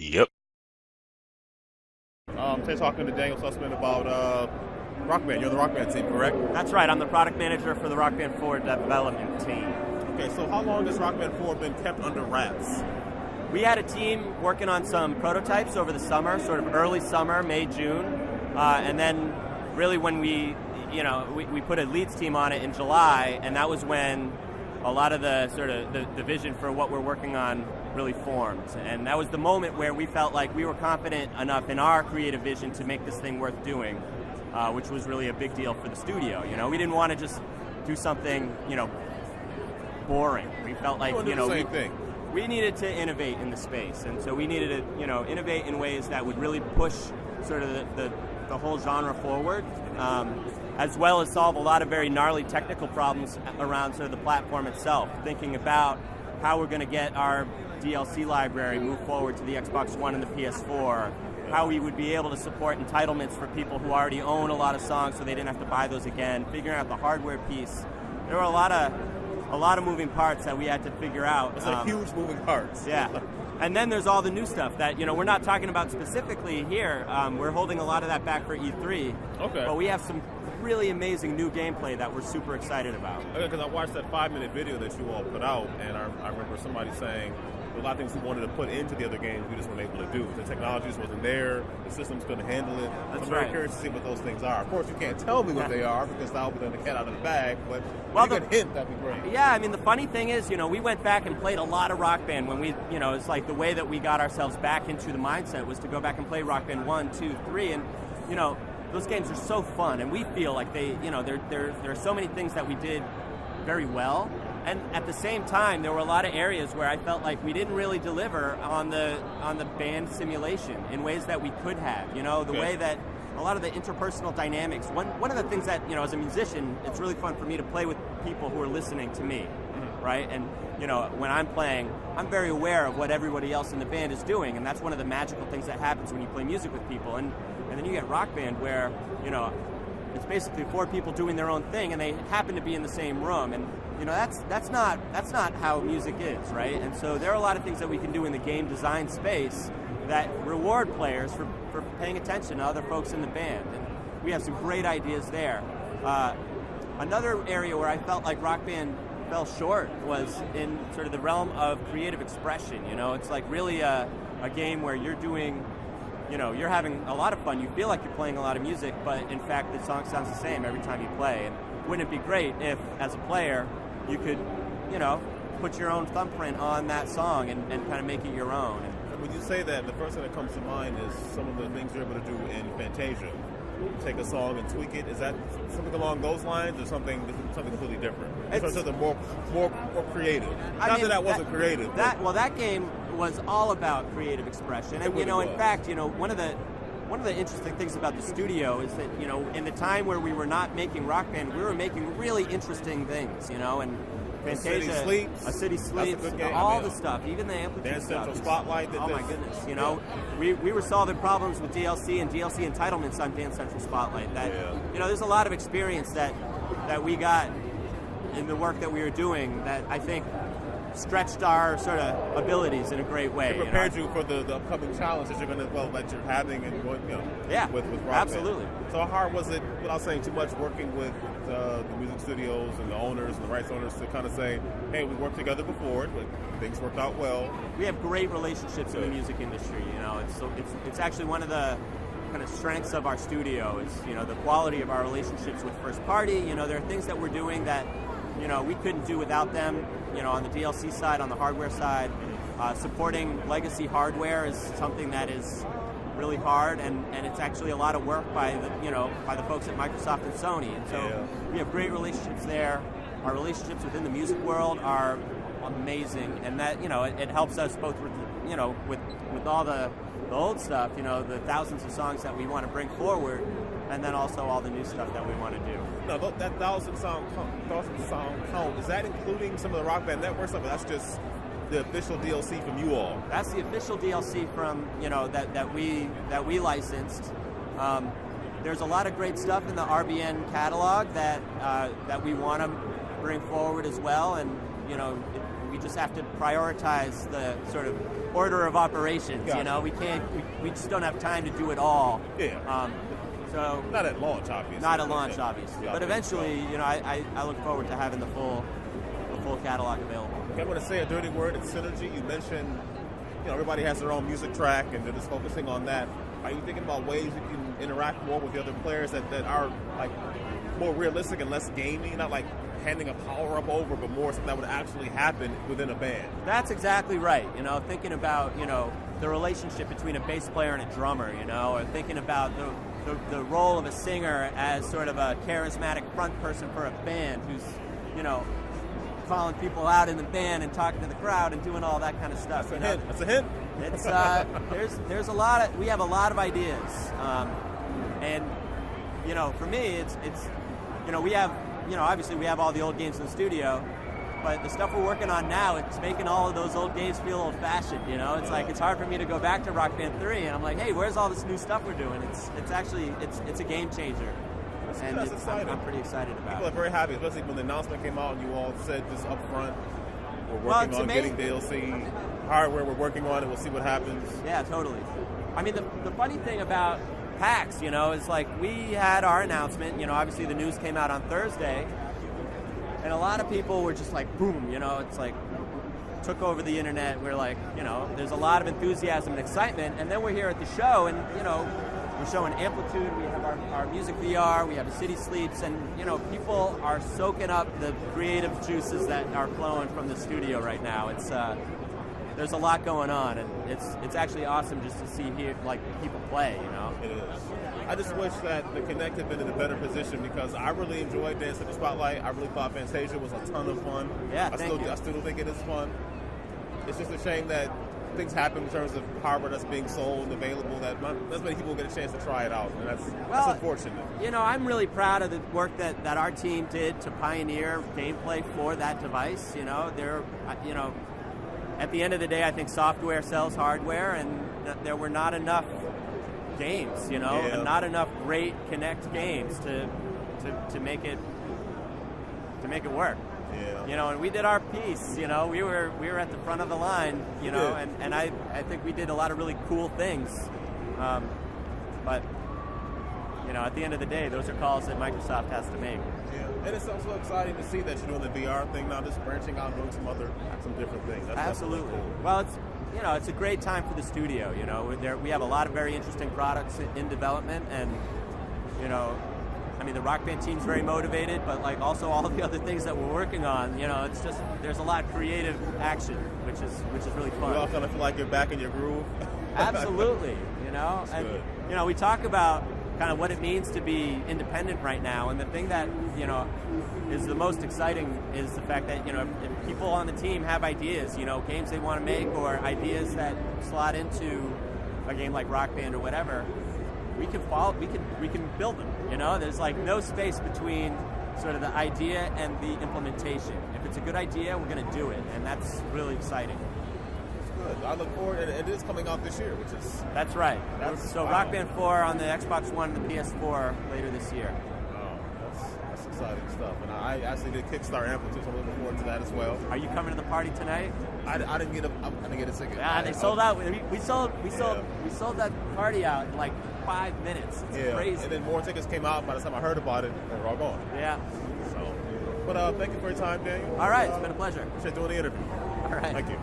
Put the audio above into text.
Yep. Today talking to Daniel Sussman about Rock Band. You're the Rock Band team, correct? That's right. I'm the product manager for the Rock Band 4 development team. Okay, so how long has Rock Band 4 been kept under wraps? We had a team working on some prototypes over the summer, sort of early summer, May, June, and then really when we put a leads team on it in July, and that was when a lot of the sort of the vision for what we're working on really formed. And that was the moment where we felt like we were confident enough in our creative vision to make this thing worth doing, which was really a big deal for the studio. We didn't want to just do something, boring. We felt like, we needed to innovate in the space, and so we needed to, innovate in ways that would really push sort of the whole genre forward, as well as solve a lot of very gnarly technical problems around sort of the platform itself. Thinking about how we're going to get our DLC library moved forward to the Xbox One and the PS4, how we would be able to support entitlements for people who already own a lot of songs so they didn't have to buy those again, figuring out the hardware piece. There were a lot of moving parts that we had to figure out. It's like huge moving parts. Yeah. And then there's all the new stuff that, we're not talking about specifically here. We're holding a lot of that back for E3. Okay. But we have some really amazing new gameplay that we're super excited about. Okay, because I watched that 5-minute video that you all put out, and I remember somebody saying a lot of things we wanted to put into the other games we just weren't able to do. The technology just wasn't there, the systems couldn't handle it. That's I'm right. very curious to see what those things are. Of course, you can't tell me what they are because I'll be letting the cat out of the bag, but if you could hint, that'd be great. Yeah, I mean, the funny thing is, we went back and played a lot of Rock Band when we, it's like the way that we got ourselves back into the mindset was to go back and play Rock Band 1, 2, 3, and, those games are so fun, and we feel like they, there are so many things that we did very well, and at the same time, there were a lot of areas where I felt like we didn't really deliver on the band simulation in ways that we could have. The way that a lot of the interpersonal dynamics. One of the things that, as a musician, it's really fun for me to play with people who are listening to me, right? And when I'm playing, I'm very aware of what everybody else in the band is doing, and that's one of the magical things that happens when you play music with people. And then you get Rock Band where, it's basically 4 people doing their own thing, and they happen to be in the same room. And that's not how music is, right? And so there are a lot of things that we can do in the game design space that reward players for paying attention to other folks in the band. And we have some great ideas there. Another area where I felt like Rock Band fell short was in sort of the realm of creative expression. It's like really a game where you're doing, you're having a lot of fun. You feel like you're playing a lot of music, but in fact the song sounds the same every time you play. And wouldn't it be great if, as a player, you could, put your own thumbprint on that song and kind of make it your own? And when you say that, the first thing that comes to mind is some of the things you're able to do in Fantasia. Take a song and tweak it. Is that something along those lines, or something completely different? It's something more creative. That wasn't creative. That game was all about creative expression, and in fact, one of the interesting things about the studio is that in the time where we were not making Rock Band, we were making really interesting things, and Fantasia, A City Sleeps, all the stuff, even the amplitude Dance stuff. Central Spotlight. Oh my goodness, we were solving problems with DLC and DLC entitlements on Dance Central Spotlight. That there's a lot of experience that we got in the work that we were doing that I think stretched our sort of abilities in a great way. It prepared you for the upcoming challenges you're going to that you're having and with Rock absolutely. Band. So how hard was it, without saying too much, working with the music studios and the owners and the rights owners to kind of say, hey, we worked together before, but things worked out well? We have great relationships in the music industry. It's actually one of the kind of strengths of our studio is the quality of our relationships with first party. There are things that we're doing that we couldn't do without them. On the DLC side, on the hardware side, supporting legacy hardware is something that is really hard, and it's actually a lot of work by the folks at Microsoft and Sony. And so we have great relationships there. Our relationships within the music world are amazing, and that it helps us both with with all the old stuff, the thousands of songs that we want to bring forward, and then also all the new stuff that we want to do. Now, that 1,000 song count, is that including some of the Rock Band Network stuff, or that's just the official DLC from you all? That's the official DLC from, that we licensed. there's a lot of great stuff in the RBN catalog that we want to bring forward as well, and we just have to prioritize the sort of order of operations. Gotcha. We just don't have time to do it all. Yeah. So not at launch, obviously. Not at launch, obviously. Yeah, but eventually, I look forward to having the full catalog available. Okay, I'm going to say a dirty word. It's synergy. You mentioned, everybody has their own music track, and they're just focusing on that. Are you thinking about ways you can interact more with the other players that are like more realistic and less gamey, not like handing a power-up over, but more something that would actually happen within a band? That's exactly right. Thinking about, the relationship between a bass player and a drummer, or thinking about the role of a singer as sort of a charismatic front person for a band who's, calling people out in the band and talking to the crowd and doing all that kind of stuff. That's a hint. It's there's a lot of, we have a lot of ideas, and for me it's we have obviously we have all the old games in the studio, but the stuff we're working on now, it's making all of those old games feel old-fashioned. It's like it's hard for me to go back to Rock Band 3 and I'm like, hey, where's all this new stuff we're doing? It's actually it's a game changer. And that's exciting. I'm pretty excited about it. People are very happy, especially when the announcement came out and you all said this up front. We're working on getting DLC hardware. We're working on it. We'll see what happens. Yeah, totally. I mean, the funny thing about PAX, is like we had our announcement. Obviously the news came out on Thursday, and a lot of people were just like, boom. It's like took over the internet. We're like, there's a lot of enthusiasm and excitement, and then we're here at the show, and we're showing Amplitude, we have our music VR, we have A City Sleeps, and people are soaking up the creative juices that are flowing from the studio right now. It's there's a lot going on, and it's actually awesome just to see here people play. It is. I just wish that the Connect had been in a better position because I really enjoyed Dance in the Spotlight. I really thought Fantasia was a ton of fun. Yeah, I still think it is fun. It's just a shame that things happen in terms of hardware that's being sold and available that not as many people get a chance to try it out, and that's unfortunate. I'm really proud of the work that our team did to pioneer gameplay for that device. At the end of the day, I think software sells hardware, and there were not enough games, and not enough great Kinect games to make it work. Yeah. And we did our piece. We were at the front of the line. And I think we did a lot of really cool things. But at the end of the day, those are calls that Microsoft has to make. Yeah, and it's also exciting to see that you're doing the VR thing now, just branching out and doing some different things. That's Absolutely. Cool. Well, it's a great time for the studio. We have a lot of very interesting products in development, and the Rock Band team's very motivated, but also all of the other things that we're working on. It's just there's a lot of creative action, which is really fun. You all kind of feel like you're back in your groove. Absolutely. Good. We talk about kind of what it means to be independent right now, and the thing that is the most exciting is the fact that if people on the team have ideas, games they want to make or ideas that slot into a game like Rock Band or whatever, we can build them. There's no space between sort of the idea and the implementation. If it's a good idea, we're going to do it, and that's really exciting. Good. I look forward, and it is coming out this year, which is... That's right. Wow. Rock Band 4 on the Xbox One and the PS4 later this year. Oh, that's exciting stuff. And I actually did Kickstarter Amplitude, so I'm looking forward to that as well. Are you coming to the party tonight? I didn't get a ticket. Yeah, they sold out. We sold that party out in 5 minutes. It's crazy. And then more tickets came out. By the time I heard about it, they were all gone. Yeah. So, but thank you for your time, Daniel. All right, it's been a pleasure. Appreciate doing the interview. All right. Thank you.